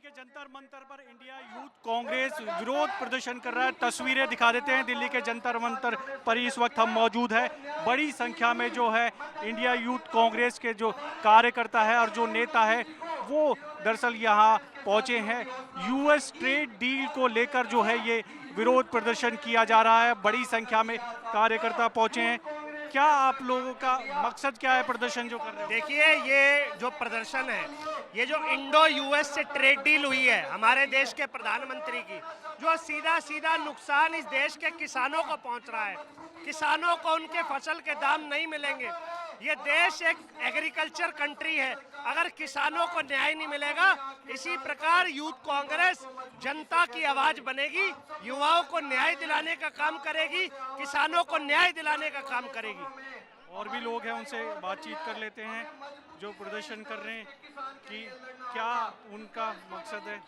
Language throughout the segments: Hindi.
के जंतर मंतर पर इंडिया यूथ कांग्रेस विरोध प्रदर्शन कर रहा है। तस्वीरें दिखा देते हैं दिल्ली के जंतर मंतर पर इस वक्त हम मौजूद है। बड़ी संख्या में जो है इंडिया यूथ कांग्रेस के जो कार्यकर्ता है और जो नेता है वो दरअसल यहाँ पहुंचे हैं। यूएस ट्रेड डील को लेकर जो है ये विरोध प्रदर्शन किया जा रहा है। बड़ी संख्या में कार्यकर्ता पहुंचे हैं। क्या आप लोगों का मकसद क्या है प्रदर्शन जो कर रहे हो? देखिए, ये जो प्रदर्शन है, ये जो इंडो यूएस से ट्रेड डील हुई है हमारे देश के प्रधानमंत्री की, जो सीधा सीधा नुकसान इस देश के किसानों को पहुंच रहा है। किसानों को उनके फसल के दाम नहीं मिलेंगे। ये देश एक एग्रीकल्चर कंट्री है। अगर किसानों को न्याय नहीं मिलेगा, इसी प्रकार यूथ कांग्रेस जनता की आवाज बनेगी, युवाओं को न्याय दिलाने का काम करेगी, किसानों को न्याय दिलाने का काम करेगी। और भी लोग हैं, उनसे बातचीत कर लेते हैं जो प्रदर्शन कर रहे हैं कि क्या उनका मकसद है।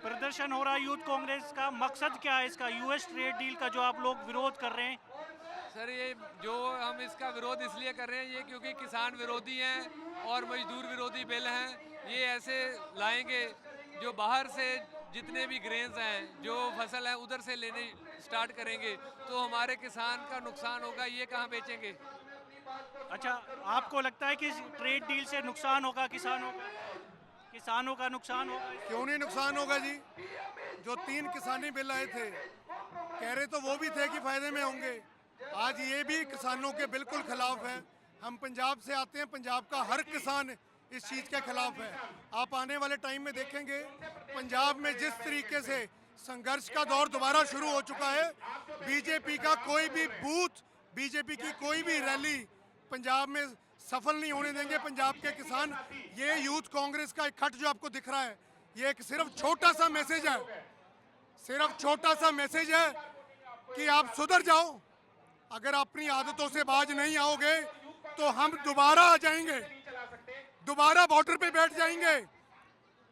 प्रदर्शन हो रहा है यूथ कांग्रेस का, मकसद क्या है इसका? यूएस ट्रेड डील का जो आप लोग विरोध कर रहे हैं। सर, ये जो हम इसका विरोध इसलिए कर रहे हैं, ये क्योंकि किसान विरोधी हैं और मजदूर विरोधी बिल हैं। ये ऐसे लाएंगे जो बाहर से जितने भी ग्रेन्स हैं, जो फसल है उधर से लेने स्टार्ट करेंगे तो हमारे किसान का नुकसान होगा। ये कहाँ बेचेंगे? अच्छा, आपको लगता है कि ट्रेड डील से नुकसान होगा किसानों का नुकसान होगा? क्यों नहीं नुकसान होगा जी। जो 3 किसानी बिल आए थे, कह रहे तो वो भी थे कि फायदे में होंगे। आज ये भी किसानों के बिल्कुल खिलाफ है। हम पंजाब से आते हैं, पंजाब का हर किसान इस चीज़ के खिलाफ है। आप आने वाले टाइम में देखेंगे पंजाब में जिस तरीके से संघर्ष का दौर दोबारा शुरू हो चुका है। बीजेपी का कोई भी बूथ, बीजेपी की कोई भी रैली पंजाब में सफल नहीं होने देंगे पंजाब के किसान। ये यूथ कांग्रेस का इकट्ठ जो आपको दिख रहा है, ये एक सिर्फ छोटा सा मैसेज है, सिर्फ छोटा सा मैसेज है कि आप सुधर जाओ। अगर अपनी आदतों से बाज नहीं आओगे तो हम दोबारा आ जाएंगे, दोबारा बॉर्डर पे बैठ जाएंगे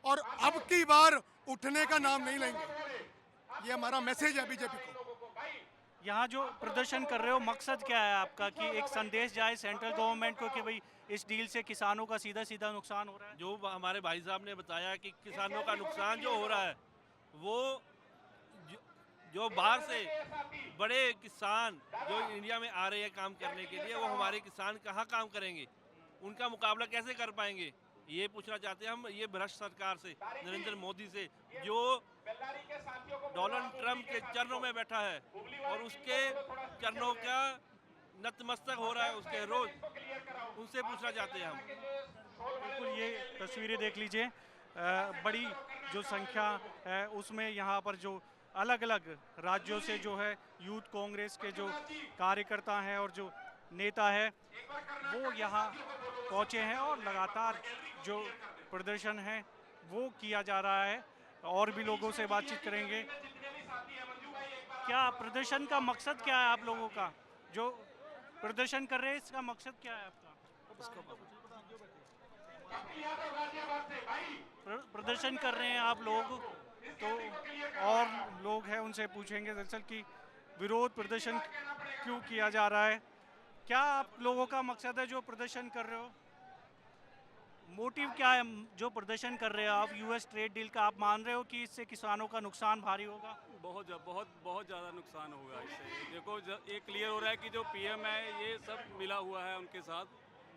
और अब की बार उठने का नाम नहीं लेंगे। ये हमारा मैसेज है बीजेपी को। यहाँ जो प्रदर्शन कर रहे हो, मकसद क्या है आपका कि एक संदेश जाए सेंट्रल गवर्नमेंट को कि भाई इस डील से किसानों का सीधा सीधा नुकसान हो रहा है? जो हमारे भाई साहब ने बताया कि किसानों का नुकसान जो हो रहा है, वो जो बाहर से बड़े किसान जो इंडिया में आ रहे हैं काम करने के लिए, वो हमारे किसान कहाँ काम करेंगे, उनका मुकाबला कैसे कर पाएंगे, ये पूछना चाहते हैं हम। ये भ्रष्ट सरकार से, नरेंद्र मोदी से, जो डोनाल्ड ट्रंप के चरणों में बैठा है और उसके चरणों का नतमस्तक हो रहा है उसके रोज, उनसे पूछना चाहते हैं हम। बिल्कुल, ये तस्वीरें देख लीजिए। बड़ी जो संख्या है उसमें यहाँ पर जो अलग अलग राज्यों से जो है यूथ कांग्रेस के जो कार्यकर्ता हैं और जो नेता है वो यहाँ पहुँचे हैं और लगातार जो प्रदर्शन है वो किया जा रहा है। और भी लोगों से बातचीत करेंगे। क्या प्रदर्शन का मकसद क्या है आप लोगों का? जो प्रदर्शन कर रहे हैं इसका मकसद क्या है आपका? प्रदर्शन कर रहे हैं आप लोग, तो और लोग हैं उनसे पूछेंगे दरअसल कि विरोध प्रदर्शन क्यों किया जा रहा है। क्या आप लोगों का मकसद है जो प्रदर्शन कर रहे हो? मोटिव क्या है जो प्रदर्शन कर रहे हो आप? यूएस ट्रेड डील का आप मान रहे हो कि इससे किसानों का नुकसान भारी होगा? बहुत ज़्यादा नुकसान होगा इससे। देखो, ये क्लियर हो रहा है कि जो पीएम है ये सब मिला हुआ है उनके साथ।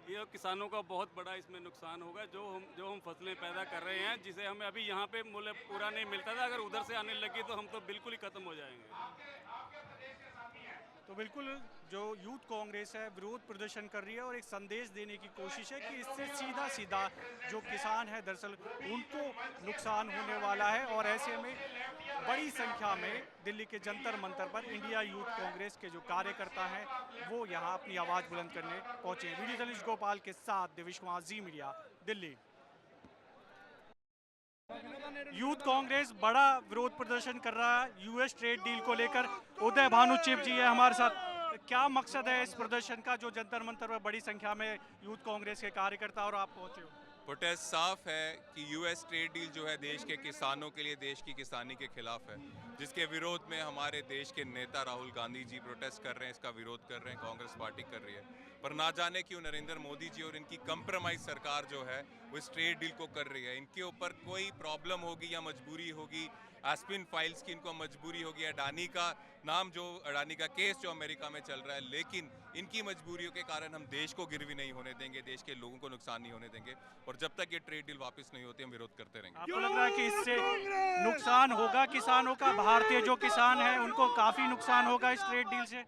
ये किसानों का बहुत बड़ा इसमें नुकसान होगा। जो हम फसलें पैदा कर रहे हैं, जिसे हमें अभी यहाँ पे मूल्य पूरा नहीं मिलता था, अगर उधर से आने लगी तो हम तो बिल्कुल ही ख़त्म हो जाएंगे। तो बिल्कुल जो यूथ कांग्रेस है विरोध प्रदर्शन कर रही है और एक संदेश देने की कोशिश है कि इससे सीधा सीधा जो किसान है दरअसल उनको नुकसान होने वाला है। और ऐसे में बड़ी संख्या में दिल्ली के जंतर मंतर पर इंडिया यूथ कांग्रेस के जो कार्यकर्ता हैं वो यहाँ अपनी आवाज़ बुलंद करने पहुँचे। वीडियो जर्नलिस्ट गोपाल के साथ देवेश कुमार, जी मीडिया, दिल्ली। यूथ कांग्रेस बड़ा विरोध प्रदर्शन कर रहा है यूएस ट्रेड डील को लेकर। उदय भानु चिप जी है हमारे साथ। क्या मकसद है इस प्रदर्शन का जो जंतर मंतर पर बड़ी संख्या में यूथ कांग्रेस के कार्यकर्ता और आप पहुंचे हो? प्रोटेस्ट साफ है कि यूएस ट्रेड डील जो है देश के किसानों के लिए, देश की किसानी के खिलाफ है, जिसके विरोध में हमारे देश के नेता राहुल गांधी जी प्रोटेस्ट कर रहे हैं, इसका विरोध कर रहे हैं, कांग्रेस पार्टी कर रही है। पर ना जाने क्यों नरेंद्र मोदी जी और इनकी कंप्रोमाइज सरकार जो है वो इस ट्रेड डील को कर रही है। इनके ऊपर कोई प्रॉब्लम होगी या मजबूरी होगी, एस्पिन फाइल्स की इनको मजबूरी होगी, अडानी का नाम जो अडानी का केस जो अमेरिका में चल रहा है, लेकिन इनकी मजबूरियों के कारण हम देश को गिरवी नहीं होने देंगे, देश के लोगों को नुकसान नहीं होने देंगे। और जब तक ये ट्रेड डील वापस नहीं होती हम विरोध करते रहेंगे। आपको लग रहा है कि इससे नुकसान होगा किसानों का? भारतीय जो किसान है उनको काफी नुकसान होगा इस ट्रेड डील से?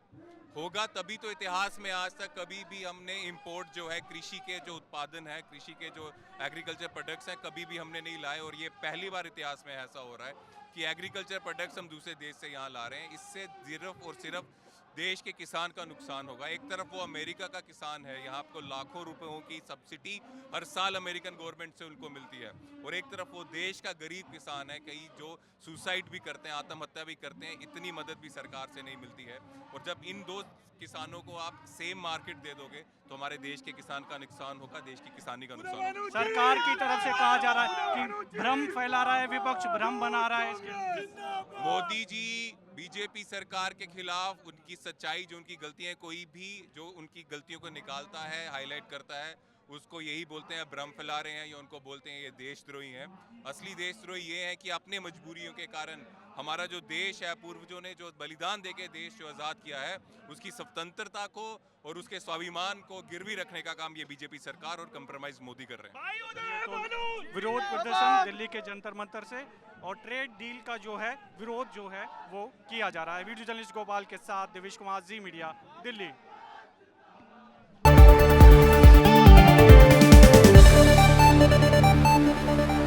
होगा तभी तो इतिहास में आज तक कभी भी हमने इंपोर्ट जो है कृषि के जो उत्पादन है, कृषि के जो एग्रीकल्चर प्रोडक्ट्स हैं, कभी भी हमने नहीं लाए। और ये पहली बार इतिहास में ऐसा हो रहा है कि एग्रीकल्चर प्रोडक्ट्स हम दूसरे देश से यहाँ ला रहे हैं। इससे सिर्फ और सिर्फ देश के किसान का नुकसान होगा। एक तरफ वो अमेरिका का किसान है, यहाँ आपको लाखों रुपयों की सब्सिडी हर साल अमेरिकन गवर्नमेंट से उनको मिलती है, और एक तरफ वो देश का गरीब किसान है, कई जो सुसाइड भी करते हैं, आत्महत्या भी करते हैं, इतनी मदद भी सरकार से नहीं मिलती है। और जब इन दो किसानों को आप सेम मार्केट दे दोगे तो हमारे देश के किसान का नुकसान होगा, देश की किसानी का नुकसान होगा। सरकार की तरफ से कहा जा रहा है कि भ्रम फैला रहा है, विपक्ष भ्रम बना रहा है इसके। मोदी जी बीजेपी सरकार के खिलाफ उनकी सच्चाई, जो उनकी गलतियां, कोई भी जो उनकी गलतियों को निकालता है, हाईलाइट करता है, उसको यही बोलते हैं भ्रम फैला रहे हैं, या उनको बोलते हैं ये देशद्रोही हैं। असली देशद्रोही ये है कि अपने मजबूरियों के कारण हमारा जो देश है, पूर्वजों ने जो बलिदान देके देश जो आज़ाद किया है, उसकी स्वतंत्रता को और उसके स्वाभिमान को गिरवी रखने का काम ये बीजेपी सरकार और कंप्रोमाइज मोदी कर रहे हैं। तो विरोध प्रदर्शन दिल्ली के जंतर मंतर से और ट्रेड डील का जो है विरोध जो है वो किया जा रहा है। वीडियो जर्नलिस्ट गोपाल के साथ देवेश कुमार, जी मीडिया, दिल्ली।